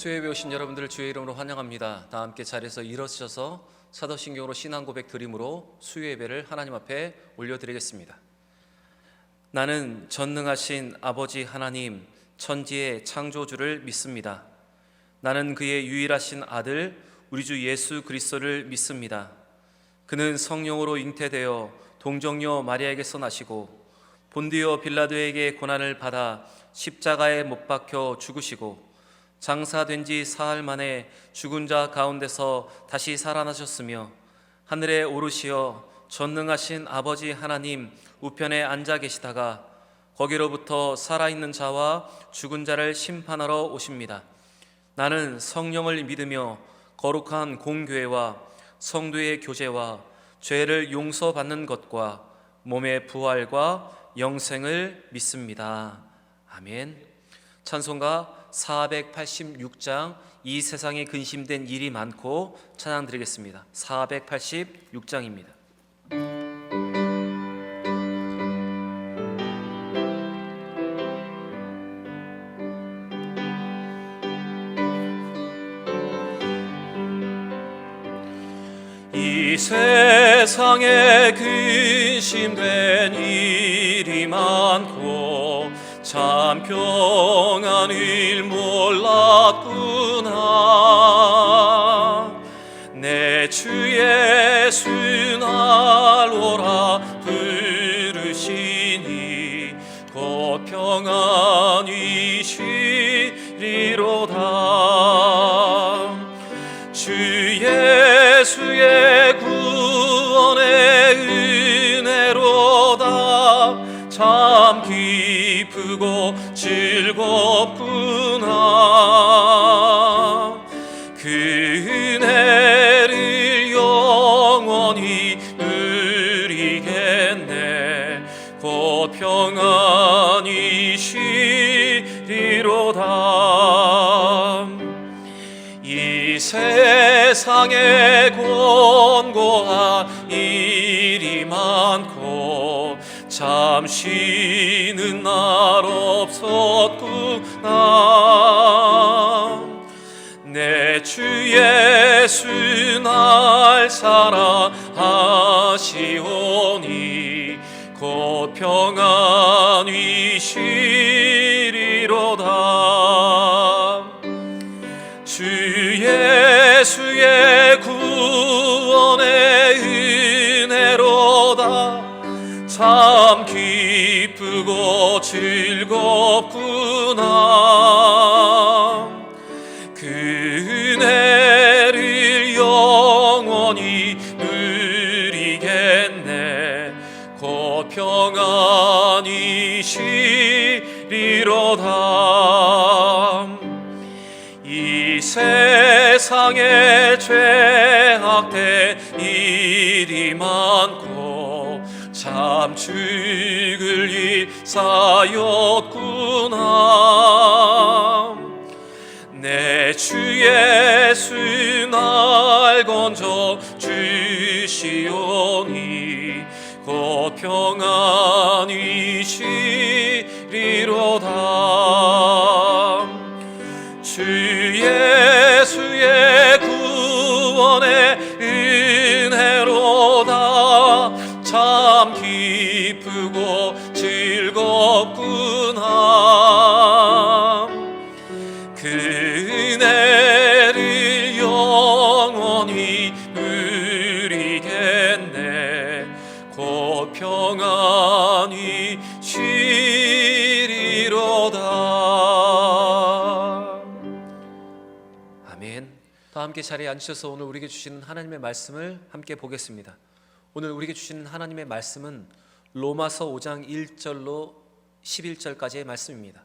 수요예배 오신 여러분들을 주의 이름으로 환영합니다. 다 함께 자리에서 일어서셔서 사도신경으로 신앙 고백 드림으로 수요예배를 하나님 앞에 올려드리겠습니다. 나는 전능하신 아버지 하나님 천지의 창조주를 믿습니다. 나는 그의 유일하신 아들 우리 주 예수 그리스도를 믿습니다. 그는 성령으로 잉태되어 동정녀 마리아에게서 나시고 본디오 빌라도에게 고난을 받아 십자가에 못 박혀 죽으시고 장사된 지 사흘 만에 죽은 자 가운데서 다시 살아나셨으며 하늘에 오르시어 전능하신 아버지 하나님 우편에 앉아 계시다가 거기로부터 살아있는 자와 죽은 자를 심판하러 오십니다. 나는 성령을 믿으며 거룩한 공교회와 성도의 교제와 죄를 용서받는 것과 몸의 부활과 영생을 믿습니다. 아멘. 찬송가 486장 이 세상에 근심된 일이 많고 찬양 드리겠습니다. 486장입니다. 이 세상에 근심된 일이 많고 참 평안을 몰랐구나. 내 주 예수 날 오라 부르시니 곧 평안히 쉬리로다. 주 예수의 구원의 은혜로다. 참 기쁘고 즐겁구나. 그 은혜를 영원히 누리겠네. 곧 평안히 쉬리로다. 이 세상에 권고한 일이 많고 참 쉬는 날 없었구나. 내 주 예수 날 사랑하시오니 곧 평안히 쉬리로다. 주 예수의 구원의 은혜로다. 참 기쁘고 즐겁구나. 그 은혜를 영원히 누리겠네. 곧 평안히 쉬리로다. 이 세상에 죄악된 일이 많고 참 죽을 일 쌓였구나. 내 주 예수 날 건져 주시오니 곧 평안히 쉬리로다. 주 예수의 구원의 은혜로다. 참 기쁘고 즐겁구나. 그 은혜를 영원히 누리겠네. 곧 평안히 쉬리로다. 아멘. 다 함께 자리에 앉으셔서 오늘 우리에게 주시는 하나님의 말씀을 함께 보겠습니다. 오늘 우리에게 주시는 하나님의 말씀은 로마서 5장 1절로 11절까지의 말씀입니다.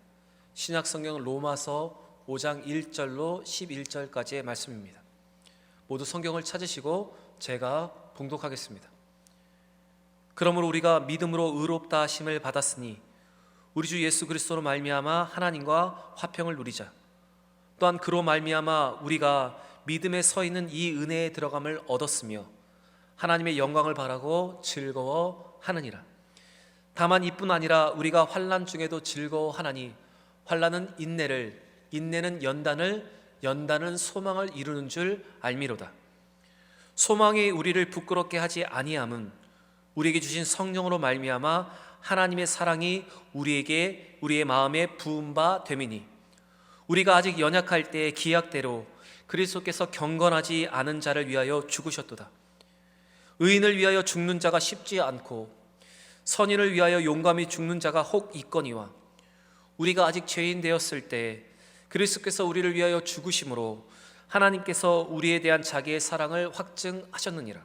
신약성경 로마서 5장 1절로 11절까지의 말씀입니다. 모두 성경을 찾으시고 제가 봉독하겠습니다. 그러므로 우리가 믿음으로 의롭다 하심을 받았으니 우리 주 예수 그리스도로 말미암아 하나님과 화평을 누리자. 또한 그로 말미암아 우리가 믿음에 서 있는 이 은혜에 들어감을 얻었으며 하나님의 영광을 바라고 즐거워하느니라. 다만 이뿐 아니라 우리가 환난 중에도 즐거워하나니 환난은 인내를, 인내는 연단을, 연단은 소망을 이루는 줄 알미로다. 소망이 우리를 부끄럽게 하지 아니함은 우리에게 주신 성령으로 말미암아 하나님의 사랑이 우리의 마음에 부은 바 됨이니, 우리가 아직 연약할 때의 기약대로 그리스도께서 경건하지 않은 자를 위하여 죽으셨도다. 의인을 위하여 죽는 자가 쉽지 않고 선인을 위하여 용감히 죽는 자가 혹 있거니와, 우리가 아직 죄인 되었을 때 그리스도께서 우리를 위하여 죽으심으로 하나님께서 우리에 대한 자기의 사랑을 확증하셨느니라.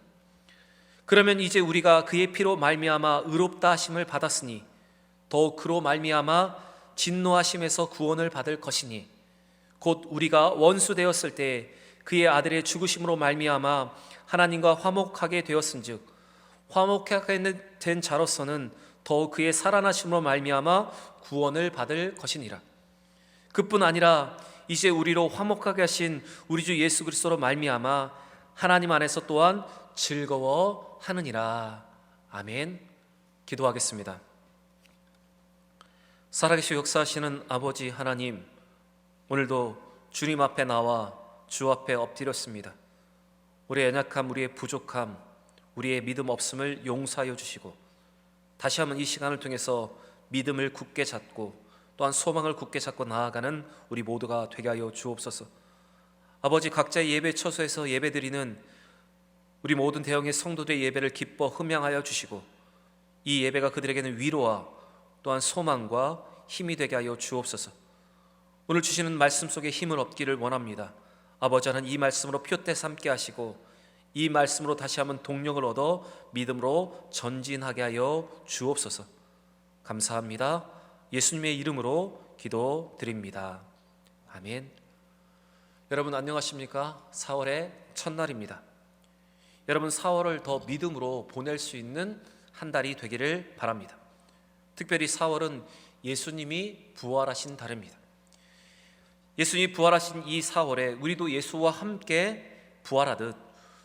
그러면 이제 우리가 그의 피로 말미암아 의롭다 하심을 받았으니 더욱 그로 말미암아 진노하심에서 구원을 받을 것이니, 곧 우리가 원수 되었을 때 그의 아들의 죽으심으로 말미암아 하나님과 화목하게 되었은즉 화목하게 된 자로서는 더욱 그의 살아나심으로 말미암아 구원을 받을 것이니라. 그뿐 아니라 이제 우리로 화목하게 하신 우리 주 예수 그리스도로 말미암아 하나님 안에서 또한 즐거워하느니라. 아멘. 기도하겠습니다. 살아계시고 역사하시는 아버지 하나님, 오늘도 주님 앞에 나와 주 앞에 엎드렸습니다. 우리의 연약함, 우리의 부족함, 우리의 믿음 없음을 용서하여 주시고, 다시 한번 이 시간을 통해서 믿음을 굳게 잡고 또한 소망을 굳게 잡고 나아가는 우리 모두가 되게 하여 주옵소서. 아버지, 각자의 예배 처소에서 예배드리는 우리 모든 대형의 성도들의 예배를 기뻐 흠양하여 주시고, 이 예배가 그들에게는 위로와 또한 소망과 힘이 되게 하여 주옵소서. 오늘 주시는 말씀 속에 힘을 얻기를 원합니다. 아버지, 하나님, 이 말씀으로 표대 삼게 하시고 이 말씀으로 다시 한번 동력을 얻어 믿음으로 전진하게 하여 주옵소서. 감사합니다. 예수님의 이름으로 기도드립니다. 아멘. 여러분 안녕하십니까? 4월의 첫날입니다. 여러분, 4월을 더 믿음으로 보낼 수 있는 한 달이 되기를 바랍니다. 특별히 4월은 예수님이 부활하신 달입니다. 예수님이 부활하신 이 4월에 우리도 예수와 함께 부활하듯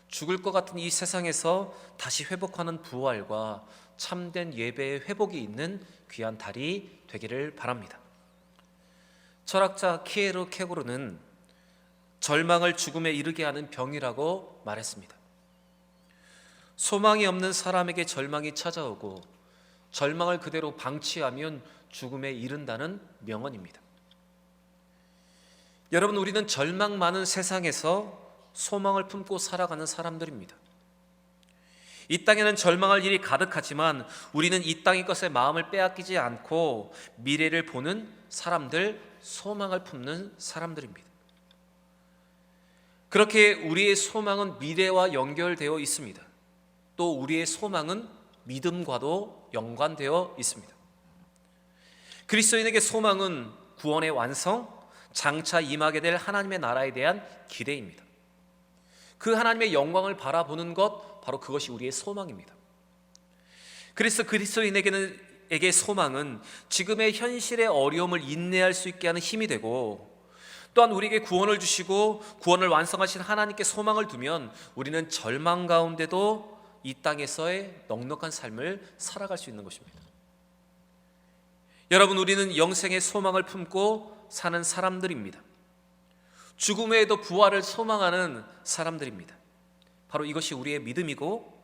죽을 것 같은 이 세상에서 다시 회복하는 부활과 참된 예배의 회복이 있는 귀한 달이 되기를 바랍니다. 철학자 키에르 케고르는 절망을 죽음에 이르게 하는 병이라고 말했습니다. 소망이 없는 사람에게 절망이 찾아오고 절망을 그대로 방치하면 죽음에 이른다는 명언입니다. 여러분, 우리는 절망 많은 세상에서 소망을 품고 살아가는 사람들입니다. 이 땅에는 절망할 일이 가득하지만 우리는 이 땅의 것에 마음을 빼앗기지 않고 미래를 보는 사람들, 소망을 품는 사람들입니다. 그렇게 우리의 소망은 미래와 연결되어 있습니다. 또 우리의 소망은 믿음과도 연관되어 있습니다. 그리스도인에게 소망은 구원의 완성, 장차 임하게 될 하나님의 나라에 대한 기대입니다. 그 하나님의 영광을 바라보는 것, 바로 그것이 우리의 소망입니다. 그래서 그리스도인에게 소망은 지금의 현실의 어려움을 인내할 수 있게 하는 힘이 되고, 또한 우리에게 구원을 주시고 구원을 완성하신 하나님께 소망을 두면 우리는 절망 가운데도 이 땅에서의 넉넉한 삶을 살아갈 수 있는 것입니다. 여러분, 우리는 영생의 소망을 품고 사는 사람들입니다. 죽음 외에도 부활을 소망하는 사람들입니다. 바로 이것이 우리의 믿음이고,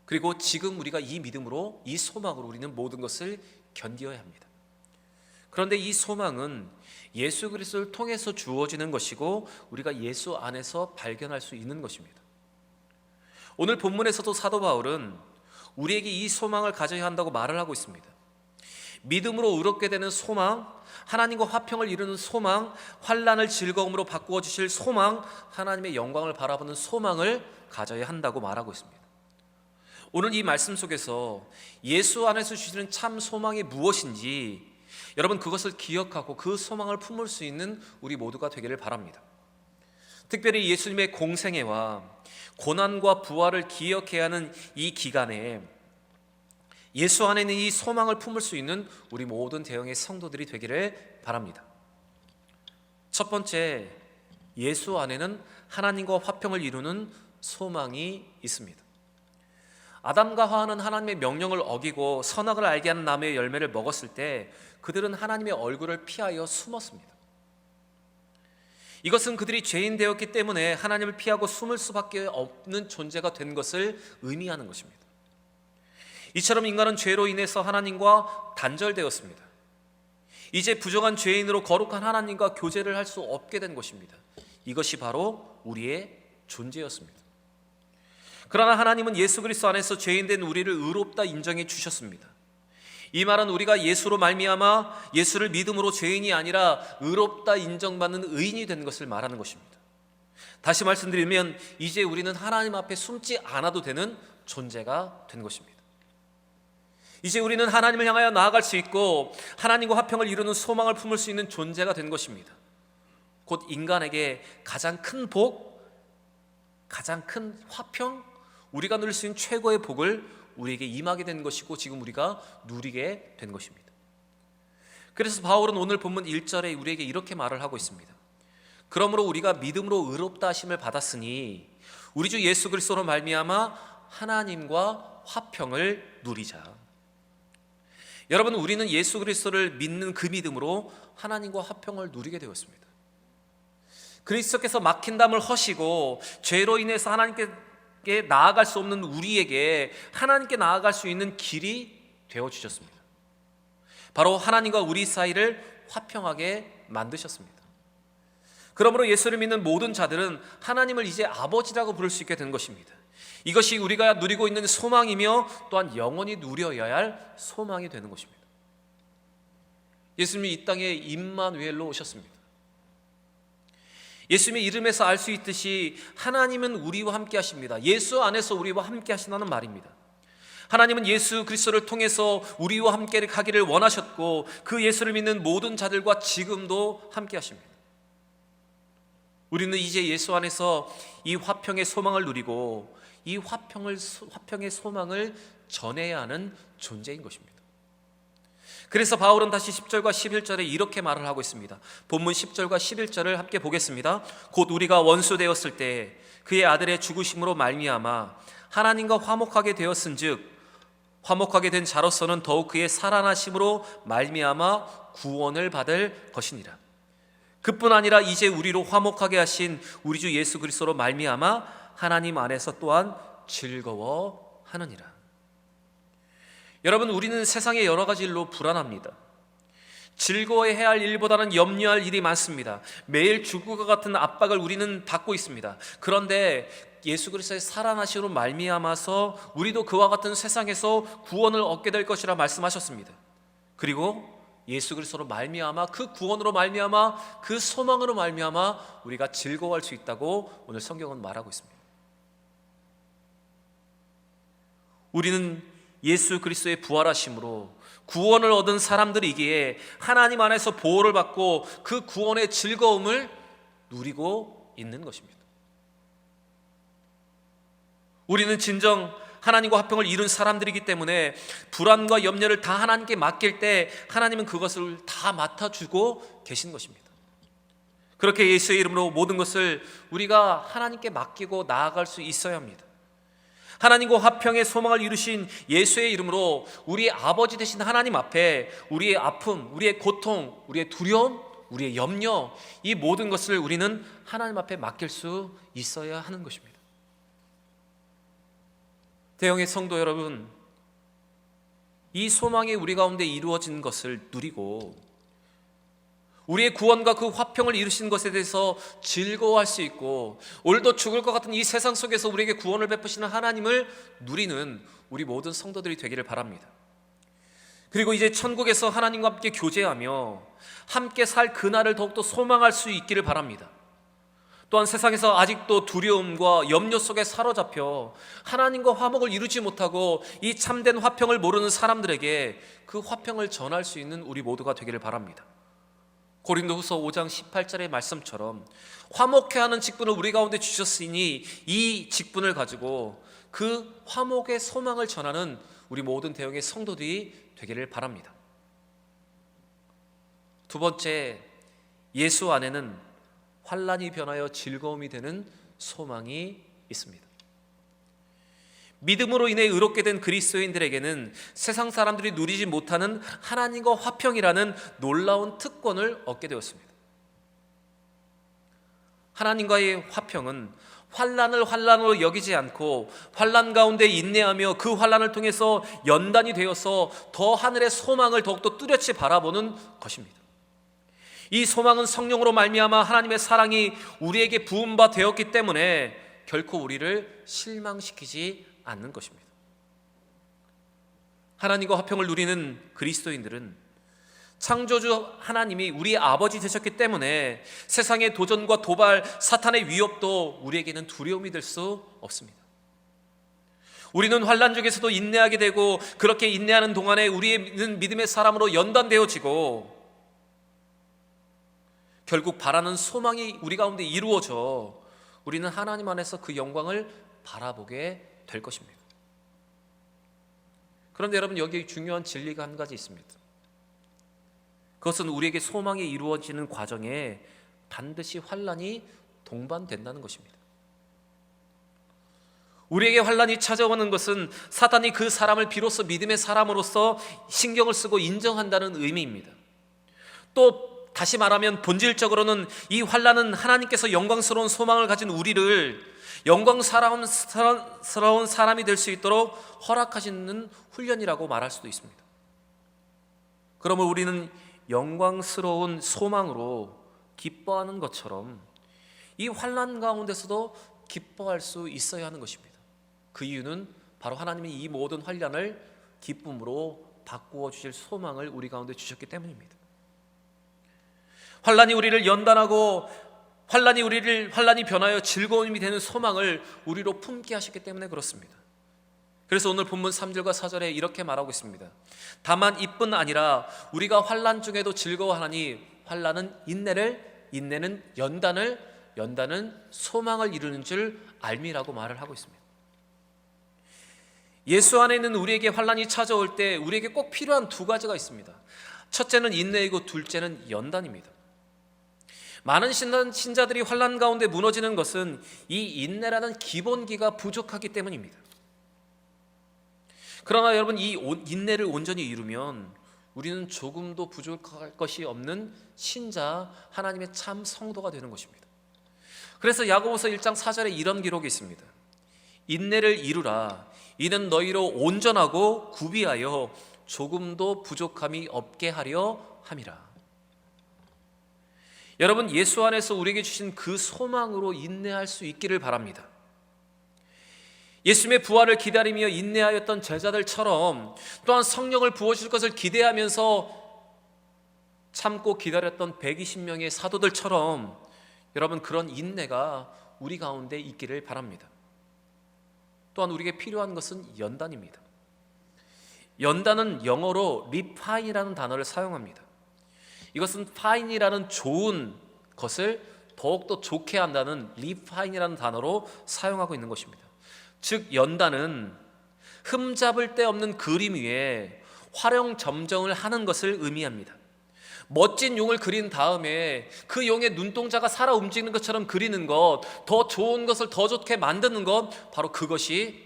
그리고 지금 우리가 이 믿음으로, 이 소망으로 우리는 모든 것을 견디어야 합니다. 그런데 이 소망은 예수 그리스도를 통해서 주어지는 것이고 우리가 예수 안에서 발견할 수 있는 것입니다. 오늘 본문에서도 사도 바울은 우리에게 이 소망을 가져야 한다고 말을 하고 있습니다. 믿음으로 의롭게 되는 소망, 하나님과 화평을 이루는 소망, 환난을 즐거움으로 바꾸어 주실 소망, 하나님의 영광을 바라보는 소망을 가져야 한다고 말하고 있습니다. 오늘 이 말씀 속에서 예수 안에서 주시는 참 소망이 무엇인지 여러분, 그것을 기억하고 그 소망을 품을 수 있는 우리 모두가 되기를 바랍니다. 특별히 예수님의 공생애와 고난과 부활을 기억해야 하는 이 기간에 예수 안에 있는 이 소망을 품을 수 있는 우리 모든 대형의 성도들이 되기를 바랍니다. 첫 번째, 예수 안에는 하나님과 화평을 이루는 소망이 있습니다. 아담과 하와는 하나님의 명령을 어기고 선악을 알게 하는 나무의 열매를 먹었을 때 그들은 하나님의 얼굴을 피하여 숨었습니다. 이것은 그들이 죄인 되었기 때문에 하나님을 피하고 숨을 수밖에 없는 존재가 된 것을 의미하는 것입니다. 이처럼 인간은 죄로 인해서 하나님과 단절되었습니다. 이제 부정한 죄인으로 거룩한 하나님과 교제를 할 수 없게 된 것입니다. 이것이 바로 우리의 존재였습니다. 그러나 하나님은 예수 그리스도 안에서 죄인된 우리를 의롭다 인정해 주셨습니다. 이 말은 우리가 예수로 말미암아 예수를 믿음으로 죄인이 아니라 의롭다 인정받는 의인이 된 것을 말하는 것입니다. 다시 말씀드리면 이제 우리는 하나님 앞에 숨지 않아도 되는 존재가 된 것입니다. 이제 우리는 하나님을 향하여 나아갈 수 있고 하나님과 화평을 이루는 소망을 품을 수 있는 존재가 된 것입니다. 곧 인간에게 가장 큰 복, 가장 큰 화평, 우리가 누릴 수 있는 최고의 복을 우리에게 임하게 된 것이고 지금 우리가 누리게 된 것입니다. 그래서 바울은 오늘 본문 1절에 우리에게 이렇게 말을 하고 있습니다. 그러므로 우리가 믿음으로 의롭다 하심을 받았으니 우리 주 예수 그리스도로 말미암아 하나님과 화평을 누리자. 여러분, 우리는 예수 그리스도를 믿는 그 믿음으로 하나님과 화평을 누리게 되었습니다. 그리스도께서 막힌 담을 허시고 죄로 인해서 하나님께 나아갈 수 없는 우리에게 하나님께 나아갈 수 있는 길이 되어주셨습니다. 바로 하나님과 우리 사이를 화평하게 만드셨습니다. 그러므로 예수를 믿는 모든 자들은 하나님을 이제 아버지라고 부를 수 있게 된 것입니다. 이것이 우리가 누리고 있는 소망이며 또한 영원히 누려야 할 소망이 되는 것입니다. 예수님이 이 땅에 임마누엘로 오셨습니다. 예수님의 이름에서 알 수 있듯이 하나님은 우리와 함께 하십니다. 예수 안에서 우리와 함께 하신다는 말입니다. 하나님은 예수 그리스도를 통해서 우리와 함께 하기를 원하셨고 그 예수를 믿는 모든 자들과 지금도 함께 하십니다. 우리는 이제 예수 안에서 이 화평의 소망을 누리고 이 화평의 소망을 전해야 하는 존재인 것입니다. 그래서 바울은 다시 10절과 11절에 이렇게 말을 하고 있습니다. 본문 10절과 11절을 함께 보겠습니다. 곧 우리가 원수 되었을 때 그의 아들의 죽으심으로 말미암아 하나님과 화목하게 되었은즉 화목하게 된 자로서는 더욱 그의 살아나심으로 말미암아 구원을 받을 것이니라. 그뿐 아니라 이제 우리로 화목하게 하신 우리 주 예수 그리스도로 말미암아 하나님 안에서 또한 즐거워하느니라. 여러분, 우리는 세상의 여러 가지 일로 불안합니다. 즐거워해야 할 일보다는 염려할 일이 많습니다. 매일 죽음과 같은 압박을 우리는 받고 있습니다. 그런데 예수 그리스도의 살아나심으로 말미암아서 우리도 그와 같은 세상에서 구원을 얻게 될 것이라 말씀하셨습니다. 그리고 예수 그리스도로 말미암아 그 구원으로 말미암아 그 소망으로 말미암아 우리가 즐거워할 수 있다고 오늘 성경은 말하고 있습니다. 우리는 예수 그리스도의 부활하심으로 구원을 얻은 사람들이기에 하나님 안에서 보호를 받고 그 구원의 즐거움을 누리고 있는 것입니다. 우리는 진정 하나님과 화평을 이룬 사람들이기 때문에 불안과 염려를 다 하나님께 맡길 때 하나님은 그것을 다 맡아주고 계신 것입니다. 그렇게 예수의 이름으로 모든 것을 우리가 하나님께 맡기고 나아갈 수 있어야 합니다. 하나님과 화평의 소망을 이루신 예수의 이름으로 우리의 아버지 되신 하나님 앞에 우리의 아픔, 우리의 고통, 우리의 두려움, 우리의 염려, 이 모든 것을 우리는 하나님 앞에 맡길 수 있어야 하는 것입니다. 대형의 성도 여러분, 이 소망이 우리 가운데 이루어진 것을 누리고 우리의 구원과 그 화평을 이루신 것에 대해서 즐거워할 수 있고 오늘도 죽을 것 같은 이 세상 속에서 우리에게 구원을 베푸시는 하나님을 누리는 우리 모든 성도들이 되기를 바랍니다. 그리고 이제 천국에서 하나님과 함께 교제하며 함께 살 그날을 더욱더 소망할 수 있기를 바랍니다. 또한 세상에서 아직도 두려움과 염려 속에 사로잡혀 하나님과 화목을 이루지 못하고 이 참된 화평을 모르는 사람들에게 그 화평을 전할 수 있는 우리 모두가 되기를 바랍니다. 고린도후서 5장 18절의 말씀처럼 화목해 하는 직분을 우리 가운데 주셨으니 이 직분을 가지고 그 화목의 소망을 전하는 우리 모든 대형의 성도들이 되기를 바랍니다. 두 번째, 예수 안에는 환난이 변하여 즐거움이 되는 소망이 있습니다. 믿음으로 인해 의롭게 된 그리스도인들에게는 세상 사람들이 누리지 못하는 하나님과 화평이라는 놀라운 특권을 얻게 되었습니다. 하나님과의 화평은 환난을 환난으로 여기지 않고 환난 가운데 인내하며 그 환난을 통해서 연단이 되어서 더 하늘의 소망을 더욱더 뚜렷이 바라보는 것입니다. 이 소망은 성령으로 말미암아 하나님의 사랑이 우리에게 부음바 되었기 때문에 결코 우리를 실망시키지 않는 것입니다. 하나님과 화평을 누리는 그리스도인들은 창조주 하나님이 우리 아버지 되셨기 때문에 세상의 도전과 도발, 사탄의 위협도 우리에게는 두려움이 될 수 없습니다. 우리는 환난 중에서도 인내하게 되고 그렇게 인내하는 동안에 우리는 믿음의 사람으로 연단되어지고 결국 바라는 소망이 우리 가운데 이루어져 우리는 하나님 안에서 그 영광을 바라보게 될 것입니다. 그런데 여러분, 여기 중요한 진리가 한 가지 있습니다. 그것은 우리에게 소망이 이루어지는 과정에 반드시 환난이 동반된다는 것입니다. 우리에게 환난이 찾아오는 것은 사탄이 그 사람을 비로소 믿음의 사람으로서 신경을 쓰고 인정한다는 의미입니다. 또 다시 말하면 본질적으로는 이 환난은 하나님께서 영광스러운 소망을 가진 우리를 영광스러운 사람이 될 수 있도록 허락하시는 훈련이라고 말할 수도 있습니다. 그러면 우리는 영광스러운 소망으로 기뻐하는 것처럼 이 환난 가운데서도 기뻐할 수 있어야 하는 것입니다. 그 이유는 바로 하나님이 이 모든 환난을 기쁨으로 바꾸어 주실 소망을 우리 가운데 주셨기 때문입니다. 환난이 우리를 연단하고 환난이 변하여 즐거움이 되는 소망을 우리로 품게 하셨기 때문에 그렇습니다. 그래서 오늘 본문 3절과 4절에 이렇게 말하고 있습니다. 다만 이뿐 아니라 우리가 환난 중에도 즐거워하니 환난은 인내는 연단은 소망을 이루는 줄 알미라고 말을 하고 있습니다. 예수 안에 있는 우리에게 환난이 찾아올 때 우리에게 꼭 필요한 두 가지가 있습니다. 첫째는 인내이고 둘째는 연단입니다. 많은 신자들이 환난 가운데 무너지는 것은 이 인내라는 기본기가 부족하기 때문입니다. 그러나 여러분, 이 인내를 온전히 이루면 우리는 조금도 부족할 것이 없는 신자, 하나님의 참 성도가 되는 것입니다. 그래서 야고보서 1장 4절에 이런 기록이 있습니다. 인내를 이루라. 이는 너희로 온전하고 구비하여 조금도 부족함이 없게 하려 함이라. 여러분, 예수 안에서 우리에게 주신 그 소망으로 인내할 수 있기를 바랍니다. 예수님의 부활을 기다리며 인내하였던 제자들처럼 또한 성령을 부어주실 것을 기대하면서 참고 기다렸던 120명의 사도들처럼 여러분, 그런 인내가 우리 가운데 있기를 바랍니다. 또한 우리에게 필요한 것은 연단입니다. 연단은 영어로 리파인이라는 단어를 사용합니다. 이것은 파인이라는 좋은 것을 더욱더 좋게 한다는 리파인이라는 단어로 사용하고 있는 것입니다. 즉, 연단은 흠잡을 데 없는 그림 위에 활용 점정을 하는 것을 의미합니다. 멋진 용을 그린 다음에 그 용의 눈동자가 살아 움직이는 것처럼 그리는 것, 더 좋은 것을 더 좋게 만드는 것, 바로 그것이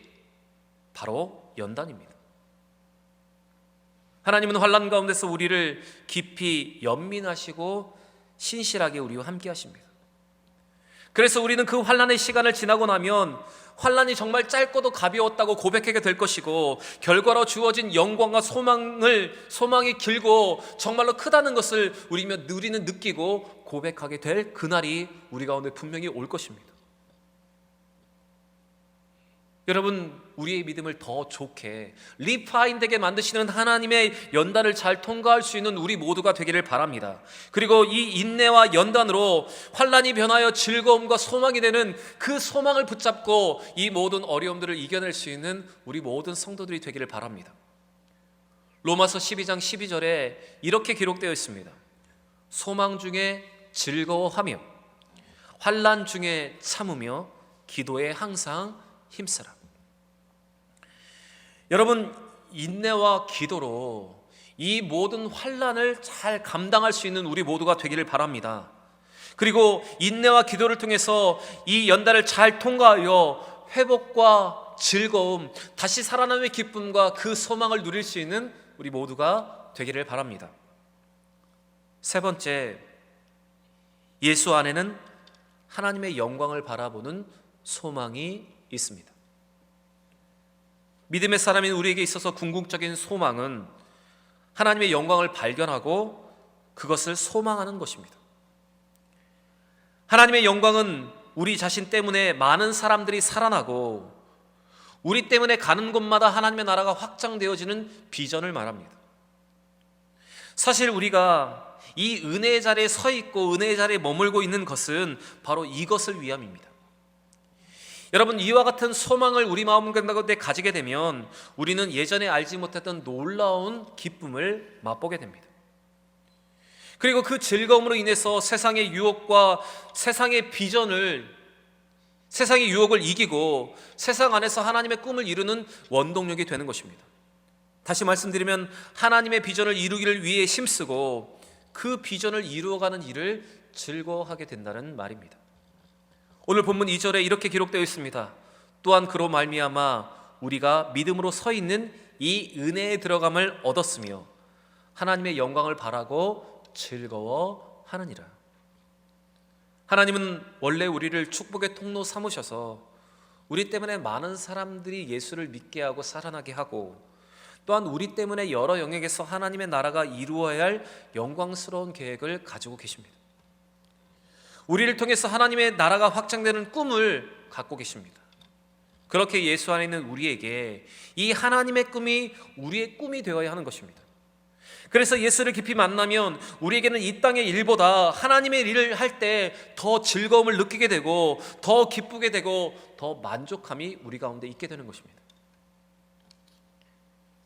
바로 연단입니다. 하나님은 환난 가운데서 우리를 깊이 연민하시고 신실하게 우리와 함께 하십니다. 그래서 우리는 그 환난의 시간을 지나고 나면 환난이 정말 짧고도 가벼웠다고 고백하게 될 것이고, 결과로 주어진 영광과 소망이 길고 정말로 크다는 것을 우리는 느끼고 고백하게 될 그날이 우리 가운데 분명히 올 것입니다. 여러분, 우리의 믿음을 더 좋게 리파인되게 만드시는 하나님의 연단을 잘 통과할 수 있는 우리 모두가 되기를 바랍니다. 그리고 이 인내와 연단으로 환난이 변하여 즐거움과 소망이 되는 그 소망을 붙잡고 이 모든 어려움들을 이겨낼 수 있는 우리 모든 성도들이 되기를 바랍니다. 로마서 12장 12절에 이렇게 기록되어 있습니다. 소망 중에 즐거워하며 환난 중에 참으며 기도에 항상 힘쓰라. 여러분, 인내와 기도로 이 모든 환난을 잘 감당할 수 있는 우리 모두가 되기를 바랍니다. 그리고 인내와 기도를 통해서 이 연단을 잘 통과하여 회복과 즐거움, 다시 살아남의 기쁨과 그 소망을 누릴 수 있는 우리 모두가 되기를 바랍니다. 세 번째, 예수 안에는 하나님의 영광을 바라보는 소망이 있습니다. 믿음의 사람인 우리에게 있어서 궁극적인 소망은 하나님의 영광을 발견하고 그것을 소망하는 것입니다. 하나님의 영광은 우리 자신 때문에 많은 사람들이 살아나고 우리 때문에 가는 곳마다 하나님의 나라가 확장되어지는 비전을 말합니다. 사실 우리가 이 은혜의 자리에 서 있고 은혜의 자리에 머물고 있는 것은 바로 이것을 위함입니다. 여러분, 이와 같은 소망을 우리 마음 가운데 가지게 되면 우리는 예전에 알지 못했던 놀라운 기쁨을 맛보게 됩니다. 그리고 그 즐거움으로 인해서 세상의 유혹과 세상의 유혹을 이기고 세상 안에서 하나님의 꿈을 이루는 원동력이 되는 것입니다. 다시 말씀드리면 하나님의 비전을 이루기를 위해 힘쓰고 그 비전을 이루어가는 일을 즐거워하게 된다는 말입니다. 오늘 본문 2절에 이렇게 기록되어 있습니다. 또한 그로 말미암아 우리가 믿음으로 서 있는 이 은혜에 들어감을 얻었으며 하나님의 영광을 바라고 즐거워하느니라. 하나님은 원래 우리를 축복의 통로 삼으셔서 우리 때문에 많은 사람들이 예수를 믿게 하고 살아나게 하고 또한 우리 때문에 여러 영역에서 하나님의 나라가 이루어야 할 영광스러운 계획을 가지고 계십니다. 우리를 통해서 하나님의 나라가 확장되는 꿈을 갖고 계십니다. 그렇게 예수 안에 있는 우리에게 이 하나님의 꿈이 우리의 꿈이 되어야 하는 것입니다. 그래서 예수를 깊이 만나면 우리에게는 이 땅의 일보다 하나님의 일을 할 때 더 즐거움을 느끼게 되고 더 기쁘게 되고 더 만족함이 우리 가운데 있게 되는 것입니다.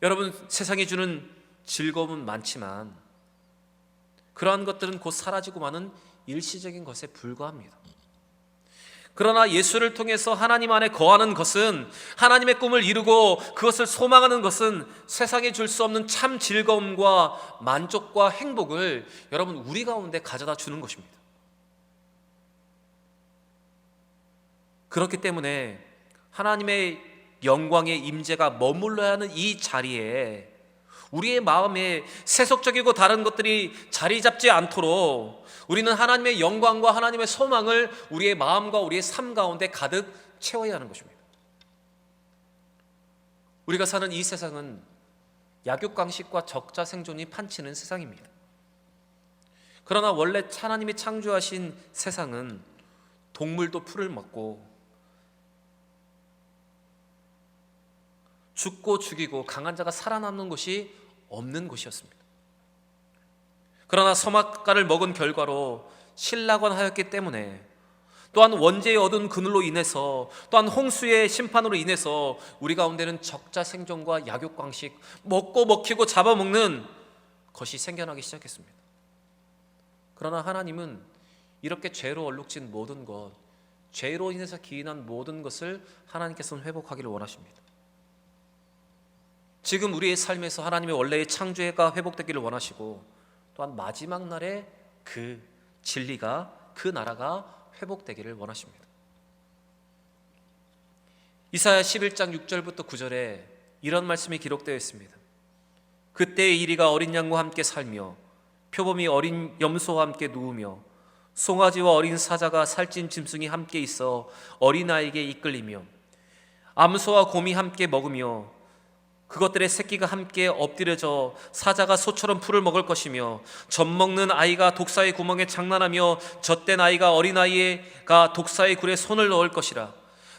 여러분, 세상이 주는 즐거움은 많지만 그러한 것들은 곧 사라지고 마는 일시적인 것에 불과합니다. 그러나 예수를 통해서 하나님 안에 거하는 것은, 하나님의 꿈을 이루고 그것을 소망하는 것은 세상에 줄 수 없는 참 즐거움과 만족과 행복을 여러분 우리 가운데 가져다 주는 것입니다. 그렇기 때문에 하나님의 영광의 임재가 머물러야 하는 이 자리에 우리의 마음에 세속적이고 다른 것들이 자리 잡지 않도록 우리는 하나님의 영광과 하나님의 소망을 우리의 마음과 우리의 삶 가운데 가득 채워야 하는 것입니다. 우리가 사는 이 세상은 약육강식과 적자생존이 판치는 세상입니다. 그러나 원래 하나님이 창조하신 세상은 동물도 풀을 먹고 죽고 죽이고 강한 자가 살아남는 곳이 없는 곳이었습니다. 그러나 선악과를 먹은 결과로 신라곤하였기 때문에 또한 원죄의 어두운 그늘로 인해서 또한 홍수의 심판으로 인해서 우리 가운데는 적자생존과 약육강식, 먹고 먹히고 잡아먹는 것이 생겨나기 시작했습니다. 그러나 하나님은 이렇게 죄로 얼룩진 모든 것, 죄로 인해서 기인한 모든 것을 하나님께서는 회복하기를 원하십니다. 지금 우리의 삶에서 하나님의 원래의 창조가 회복되기를 원하시고 또한 마지막 날에 그 진리가, 그 나라가 회복되기를 원하십니다. 이사야 11장 6절부터 9절에 이런 말씀이 기록되어 있습니다. 그때의 이리가 어린 양과 함께 살며 표범이 어린 염소와 함께 누우며 송아지와 어린 사자가 살찐 짐승이 함께 있어 어린아이에게 이끌리며 암소와 곰이 함께 먹으며 그것들의 새끼가 함께 엎드려져 사자가 소처럼 풀을 먹을 것이며 젖먹는 아이가 독사의 구멍에 장난하며 젖된 아이가 어린아이가 독사의 굴에 손을 넣을 것이라.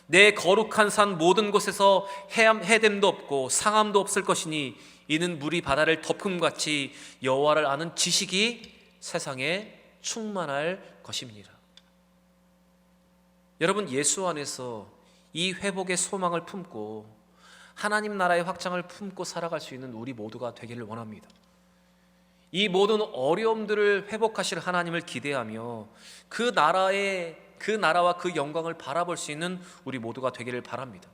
내 거룩한 산 모든 곳에서 해됨도 없고 상함도 없을 것이니 이는 물이 바다를 덮음같이 여호와를 아는 지식이 세상에 충만할 것임이니라. 여러분, 예수 안에서 이 회복의 소망을 품고 하나님 나라의 확장을 품고 살아갈 수 있는 우리 모두가 되기를 원합니다. 이 모든 어려움들을 회복하실 하나님을 기대하며 그 나라와 그 영광을 바라볼 수 있는 우리 모두가 되기를 바랍니다.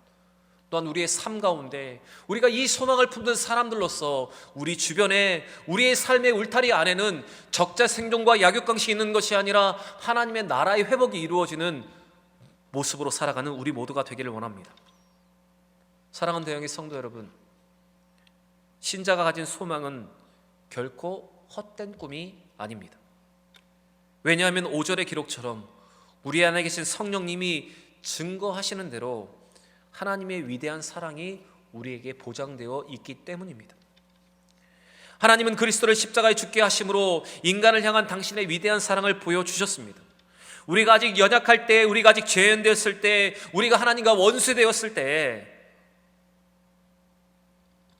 또한 우리의 삶 가운데 우리가 이 소망을 품는 사람들로서 우리 주변에 우리의 삶의 울타리 안에는 적자생존과 약육강식이 있는 것이 아니라 하나님의 나라의 회복이 이루어지는 모습으로 살아가는 우리 모두가 되기를 원합니다. 사랑하는 대형의 성도 여러분, 신자가 가진 소망은 결코 헛된 꿈이 아닙니다. 왜냐하면 5절의 기록처럼 우리 안에 계신 성령님이 증거하시는 대로 하나님의 위대한 사랑이 우리에게 보장되어 있기 때문입니다. 하나님은 그리스도를 십자가에 죽게 하심으로 인간을 향한 당신의 위대한 사랑을 보여주셨습니다. 우리가 아직 연약할 때, 우리가 아직 죄인되었을 때, 우리가 하나님과 원수되었을 때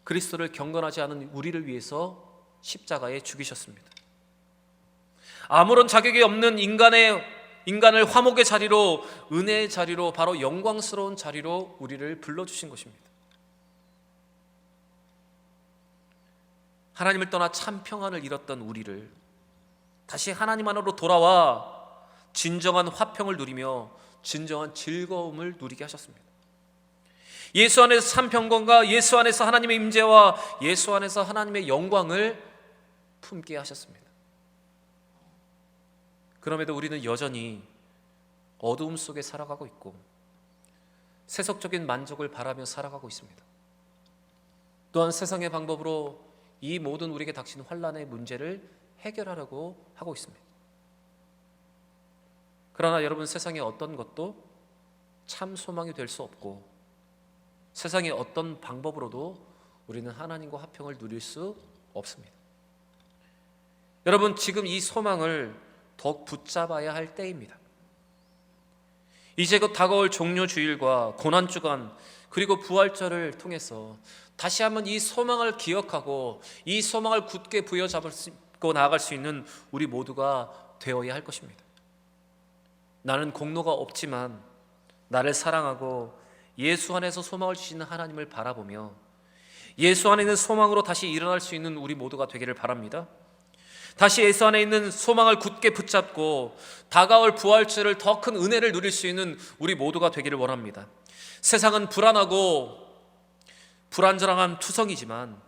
그리스도를 경건하지 않은 우리를 위해서 십자가에 죽이셨습니다. 아무런 자격이 없는 인간을 화목의 자리로, 은혜의 자리로, 바로 영광스러운 자리로 우리를 불러주신 것입니다. 하나님을 떠나 참 평안을 잃었던 우리를 다시 하나님 안으로 돌아와 진정한 화평을 누리며 진정한 즐거움을 누리게 하셨습니다. 예수 안에서 참 평강과 예수 안에서 하나님의 임재와 예수 안에서 하나님의 영광을 품게 하셨습니다. 그럼에도 우리는 여전히 어두움 속에 살아가고 있고 세속적인 만족을 바라며 살아가고 있습니다. 또한 세상의 방법으로 이 모든 우리에게 닥친 환난의 문제를 해결하려고 하고 있습니다. 그러나 여러분, 세상의 어떤 것도 참 소망이 될 수 없고 세상의 어떤 방법으로도 우리는 하나님과 화평을 누릴 수 없습니다. 여러분, 지금 이 소망을 더욱 붙잡아야 할 때입니다. 이제 곧 다가올 종료주일과 고난주간 그리고 부활절을 통해서 다시 한번 이 소망을 기억하고 이 소망을 굳게 부여잡고 나아갈 수 있는 우리 모두가 되어야 할 것입니다. 나는 공로가 없지만 나를 사랑하고 예수 안에서 소망을 주시는 하나님을 바라보며 예수 안에 있는 소망으로 다시 일어날 수 있는 우리 모두가 되기를 바랍니다. 다시 예수 안에 있는 소망을 굳게 붙잡고 다가올 부활절을 더 큰 은혜를 누릴 수 있는 우리 모두가 되기를 원합니다. 세상은 불안하고 불안정한 투성이지만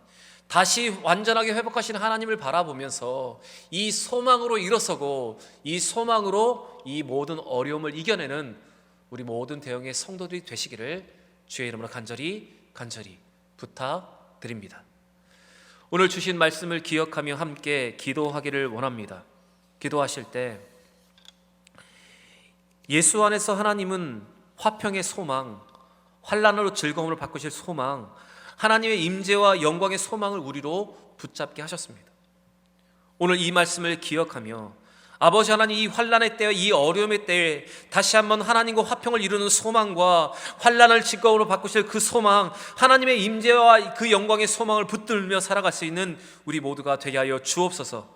다시 완전하게 회복하신 하나님을 바라보면서 이 소망으로 일어서고 이 소망으로 이 모든 어려움을 이겨내는 우리 모든 대형의 성도들이 되시기를 주의 이름으로 간절히 부탁드립니다. 오늘 주신 말씀을 기억하며 함께 기도하기를 원합니다. 기도하실 때 예수 안에서 하나님은 화평의 소망, 환난으로 즐거움을 바꾸실 소망, 하나님의 임재와 영광의 소망을 우리로 붙잡게 하셨습니다. 오늘 이 말씀을 기억하며 아버지 하나님, 이 환난의 때와 이 어려움의 때에 다시 한번 하나님과 화평을 이루는 소망과 환난을 즐거움으로 바꾸실 그 소망, 하나님의 임재와 그 영광의 소망을 붙들며 살아갈 수 있는 우리 모두가 되게 하여 주옵소서.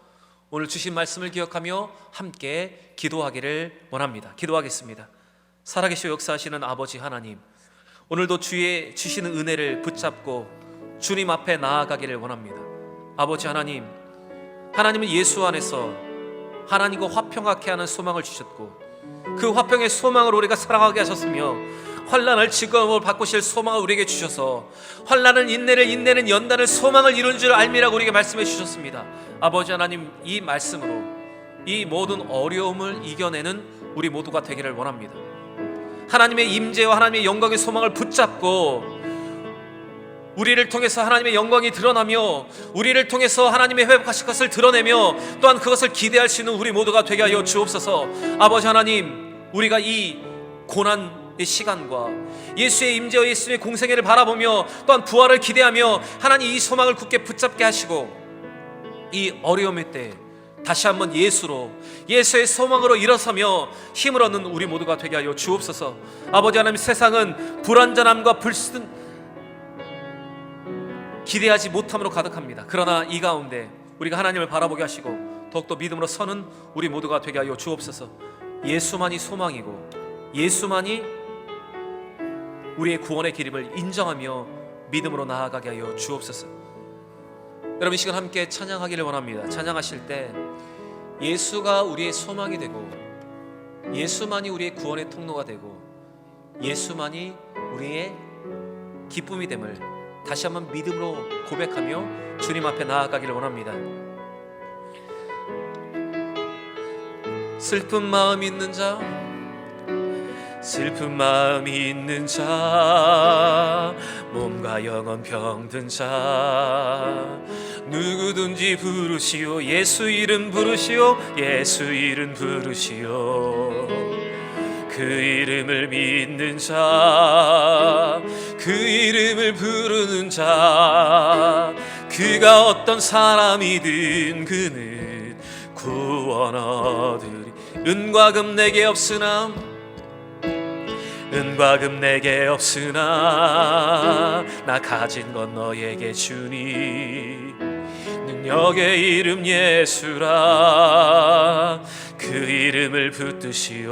오늘 주신 말씀을 기억하며 함께 기도하기를 원합니다. 기도하겠습니다. 살아계시고 역사하시는 아버지 하나님, 오늘도 주의 주시는 은혜를 붙잡고 주님 앞에 나아가기를 원합니다. 아버지 하나님, 하나님은 예수 안에서 하나님과 화평하게 하는 소망을 주셨고 그 화평의 소망으로 우리가 살아가게 하셨으며 환난을 즐거움으로 바꾸실 소망을 우리에게 주셔서 환난은 인내를, 인내는 연단을, 소망을 이루는 줄 알미라고 우리에게 말씀해 주셨습니다. 아버지 하나님, 이 말씀으로 이 모든 어려움을 이겨내는 우리 모두가 되기를 원합니다. 하나님의 임재와 하나님의 영광의 소망을 붙잡고 우리를 통해서 하나님의 영광이 드러나며 우리를 통해서 하나님의 회복하실 것을 드러내며 또한 그것을 기대할 수 있는 우리 모두가 되게 하여 주옵소서. 아버지 하나님, 우리가 이 고난의 시간과 예수의 임재와 예수의 공생애를 바라보며 또한 부활을 기대하며 하나님 이 소망을 굳게 붙잡게 하시고 이 어려움의 때 다시 한번 예수로, 예수의 소망으로 일어서며 힘을 얻는 우리 모두가 되게 하여 주옵소서. 아버지 하나님, 세상은 불완전함과 기대하지 못함으로 가득합니다. 그러나 이 가운데 우리가 하나님을 바라보게 하시고 더욱더 믿음으로 서는 우리 모두가 되게 하여 주옵소서. 예수만이 소망이고 예수만이 우리의 구원의 길임을 인정하며 믿음으로 나아가게 하여 주옵소서. 여러분, 이 시간 함께 찬양하기를 원합니다. 찬양하실 때 예수가 우리의 소망이 되고 예수만이 우리의 구원의 통로가 되고 예수만이 우리의 기쁨이 됨을 다시 한번 믿음으로 고백하며 주님 앞에 나아가기를 원합니다. 슬픈 마음 있는 자, 슬픈 마음이 있는 자, 몸과 영혼 병든 자, 누구든지 부르시오. 예수 이름 부르시오. 예수 이름 부르시오. 그 이름을 믿는 자, 그 이름을 부르는 자, 그가 어떤 사람이든 그는 구원 얻으리. 은과 금 내게 없으나, 은과 금 내게 없으나 나 가진 건 너에게 주니 능력의 이름 예수라. 그 이름을 붙드시오.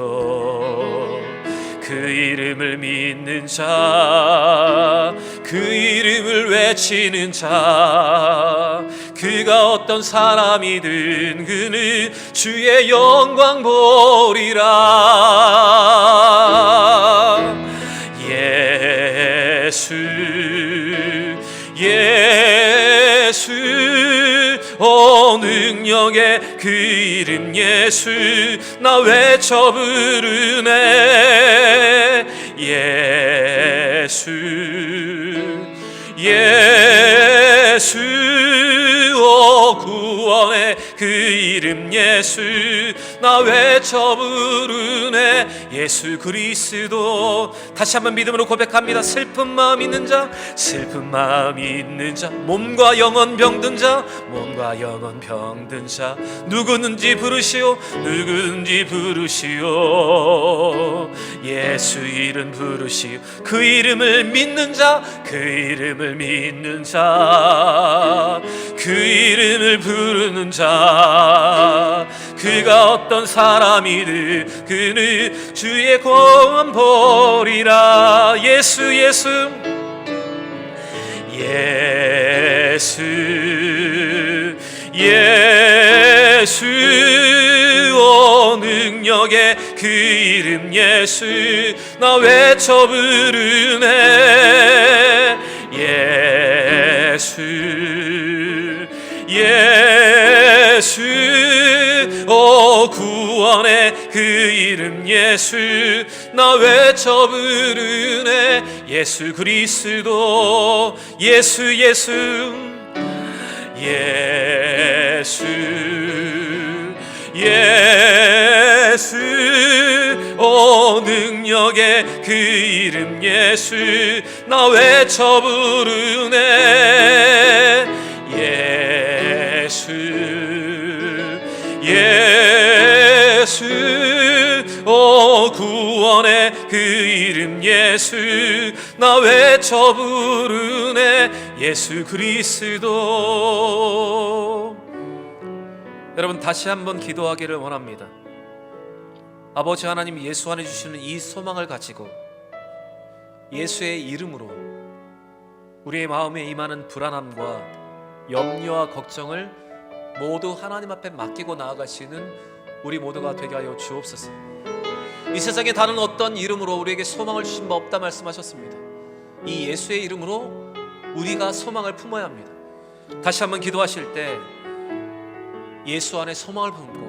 그 이름을 믿는 자, 그 이름을 외치는 자, 그가 어떤 사람이든 그는 주의 영광 보리라. 예수, 예수, 능력의 그 이름 예수, 나 외쳐 부르네. 예수, 예수, 구원의 그 이름 예수, 나 외쳐 부르네. 예수 그리스도. 다시 한번 믿음으로 고백합니다. 슬픈 마음 있는 자, 슬픈 마음 있는 자, 몸과 영혼 병든 자, 몸과 영혼 병든 자, 누구든지 부르시오, 누구든지 부르시오. 예수 이름 부르시오. 그 이름을 믿는 자, 그 이름을 믿는 자, 그 이름을 부르는 자, 그가 어떤 사람이든 그는 주의 구원 보리라. 예수, 예수, 예수, 예수, 능력의 그 이름 예수, 나 외쳐 부르네. 예수, 예수, 구원의 그 이름 예수, 나 외쳐 부르네. 예수 그리스도. 예수, 예수, 예수, 예수, 능력의 그 이름 예수, 나 외쳐 부르네. 예수, 예수, 구원의 그 이름 예수, 나 외쳐 부르네. 예수 그리스도. 여러분, 다시 한번 기도하기를 원합니다. 아버지 하나님, 예수 안에 주시는 이 소망을 가지고 예수의 이름으로 우리의 마음에 임하는 불안함과 염려와 걱정을 모두 하나님 앞에 맡기고 나아갈 수 있는 우리 모두가 되게 하여 주옵소서. 이 세상에 다른 어떤 이름으로 우리에게 소망을 주신 바 없다 말씀하셨습니다. 이 예수의 이름으로 우리가 소망을 품어야 합니다. 다시 한번 기도하실 때 예수 안에 소망을 품고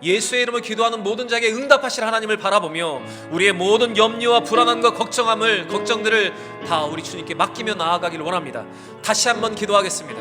예수의 이름을 기도하는 모든 자에게 응답하실 하나님을 바라보며 우리의 모든 염려와 불안함과 걱정들을 다 우리 주님께 맡기며 나아가기를 원합니다. 다시 한번 기도하겠습니다.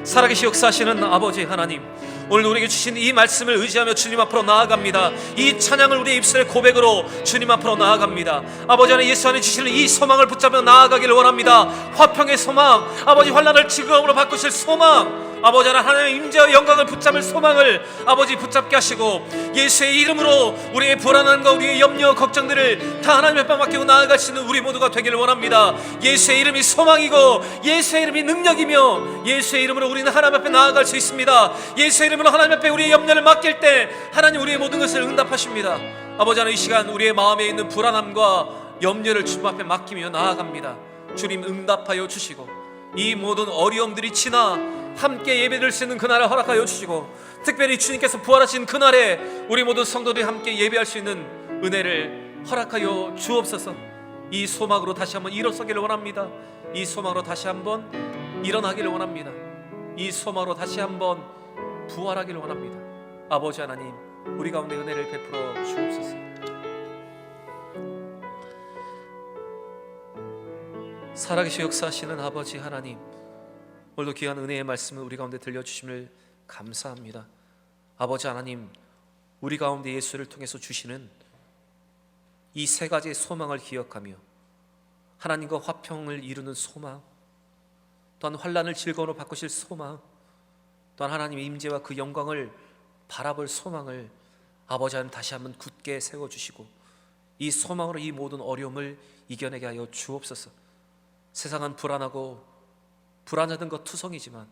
살아계시 역사하시는 아버지 하나님, 오늘 우리에게 주신 이 말씀을 의지하며 주님 앞으로 나아갑니다. 이 찬양을 우리의 입술의 고백으로 주님 앞으로 나아갑니다. 아버지 하나님, 예수 안에 주시는 이 소망을 붙잡며 나아가기를 원합니다. 화평의 소망, 아버지 환난을 즐거움으로 바꾸실 소망, 아버지 하나님의 임재와 영광을 붙잡을 소망을 아버지 붙잡게 하시고 예수의 이름으로 우리의 불안함과 우리의 염려 걱정들을 다 하나님 앞에 맡기고 나아갈 수 있는 우리 모두가 되기를 원합니다. 예수의 이름이 소망이고 예수의 이름이 능력이며 예수의 이름으로 우리는 하나님 앞에 나아갈 수 있습니다. 예수의 이름으로 하나님 앞에 우리의 염려를 맡길 때 하나님 우리의 모든 것을 응답하십니다. 아버지 하나님, 이 시간 우리의 마음에 있는 불안함과 염려를 주님 앞에 맡기며 나아갑니다. 주님 응답하여 주시고 이 모든 어려움들이 지나 함께 예배드릴 수 있는 그날을 허락하여 주시고 특별히 주님께서 부활하신 그날에 우리 모든 성도들이 함께 예배할 수 있는 은혜를 허락하여 주옵소서. 이 소망으로 다시 한번 일어서기를 원합니다. 이 소망으로 다시 한번 일어나기를 원합니다. 이 소망으로 다시 한번 부활하기를 원합니다. 아버지 하나님, 우리 가운데 은혜를 베풀어 주옵소서. 살아계시 역사하시는 아버지 하나님, 오늘도 귀한 은혜의 말씀을 우리 가운데 들려주심을 감사합니다. 아버지 하나님, 우리 가운데 예수를 통해서 주시는 이 세 가지의 소망을 기억하며 하나님과 화평을 이루는 소망, 또한 환난을 즐거움으로 바꾸실 소망, 또한 하나님의 임재와 그 영광을 바라볼 소망을 아버지 하나님 다시 한번 굳게 세워주시고 이 소망으로 이 모든 어려움을 이겨내게 하여 주옵소서. 세상은 불안하고 불안하던 것 투성이지만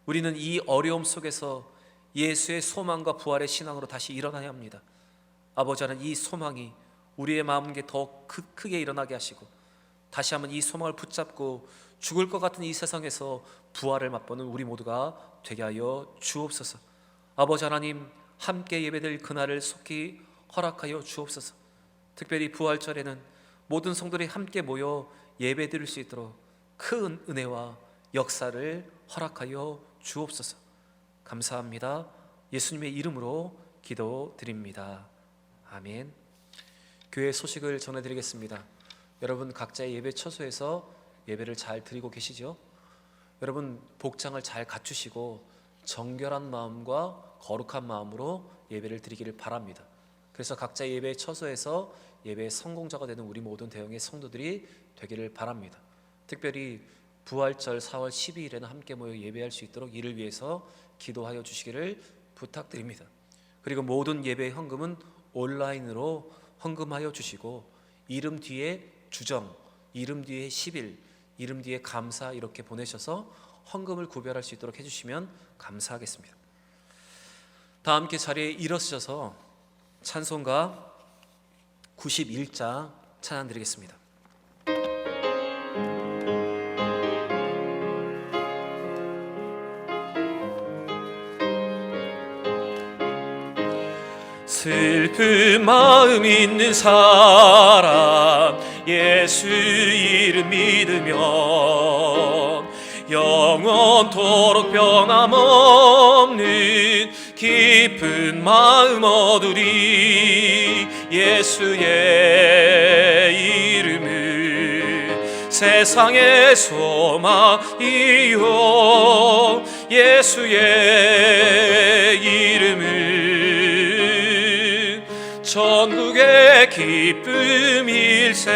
우리는 이 어려움 속에서 예수의 소망과 부활의 신앙으로 다시 일어나야 합니다. 아버지 하나님, 이 소망이 우리의 마음에 더 크게 일어나게 하시고 다시 한번 이 소망을 붙잡고 죽을 것 같은 이 세상에서 부활을 맛보는 우리 모두가 되게 하여 주옵소서. 아버지 하나님, 함께 예배될 그날을 속히 허락하여 주옵소서. 특별히 부활절에는 모든 성도들이 함께 모여 예배드릴 수 있도록 큰 은혜와 역사를 허락하여 주옵소서. 감사합니다. 예수님의 이름으로 기도드립니다. 아멘. 교회 소식을 전해드리겠습니다. 여러분 각자의 예배 처소에서 예배를 잘 드리고 계시죠? 여러분 복장을 잘 갖추시고 정결한 마음과 거룩한 마음으로 예배를 드리기를 바랍니다. 그래서 각자 예배 처소에서 예배의 성공자가 되는 우리 모든 대형의 성도들이 되기를 바랍니다. 특별히 부활절 4월 12일에는 함께 모여 예배할 수 있도록 이를 위해서 기도하여 주시기를 부탁드립니다. 그리고 모든 예배 헌금은 온라인으로 헌금하여 주시고 이름 뒤에 주정, 이름 뒤에 10일, 이름 뒤에 감사 이렇게 보내셔서 헌금을 구별할 수 있도록 해주시면 감사하겠습니다. 다 함께 자리에 일어서셔서 찬송가 91장 찬양 드리겠습니다. 슬픈 마음 있는 사람 예수 이름 믿으면 영원토록 변함없는 깊은 마음 얻으리. 예수의 이름은 세상의 소망이요 예수의 이름은 천국의 기쁨일세.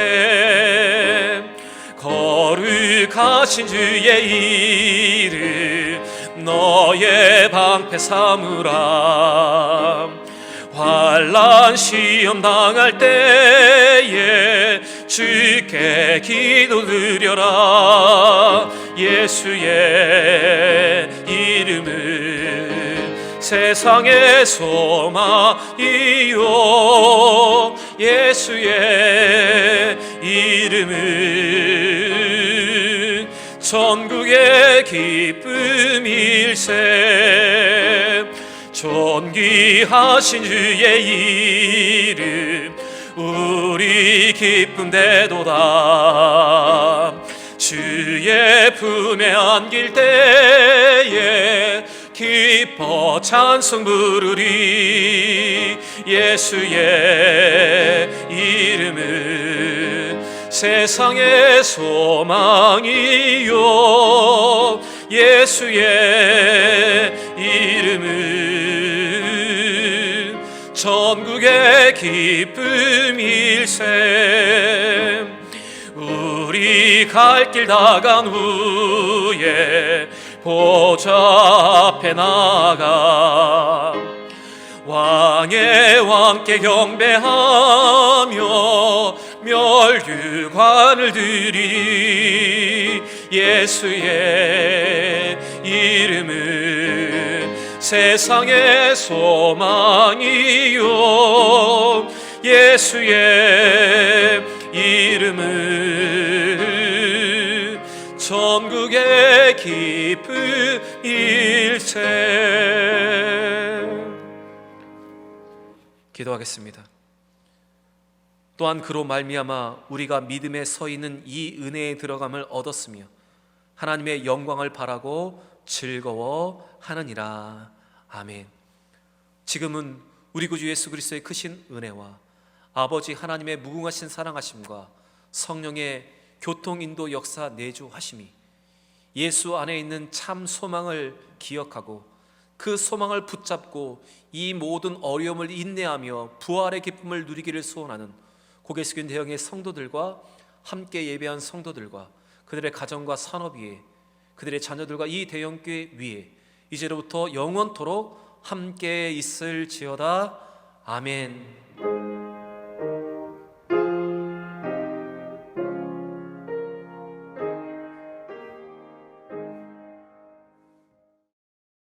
거룩하신 주의 이름 너의 방패 삼으라. 환난 시험 당할 때에 주께 기도 드려라. 예수의 이름은 세상의 소망이요 예수의 이름은 천국의 기쁨일세. 존귀하신 주의 이름 우리 기쁨 되도다. 주의 품에 안길 때에 기뻐 찬송 부르리. 예수의 이름은 세상의 소망이요 예수의 이름은 천국의 기쁨일세. 우리 갈 길 다간 후에 보좌 앞에 나가 왕의 왕께 경배하며 멸류관을 드리. 예수의 이름은 세상의 소망이요 예수의 이름은 천국의 기쁨일세. 기도하겠습니다. 또한 그로 말미암아 우리가 믿음에 서 있는 이 은혜에 들어감을 얻었으며 하나님의 영광을 바라고 즐거워하느니라. 아멘. 지금은 우리 구주 예수 그리스도의 크신 은혜와 아버지 하나님의 무궁하신 사랑하심과 성령의 교통인도 역사 내주하심이 예수 안에 있는 참 소망을 기억하고 그 소망을 붙잡고 이 모든 어려움을 인내하며 부활의 기쁨을 누리기를 소원하는 고개 숙인 대형의 성도들과 함께 예배한 성도들과 그들의 가정과 산업 위에, 그들의 자녀들과 이 대형교회 위에 이제로부터 영원토록 함께 있을지어다. 아멘.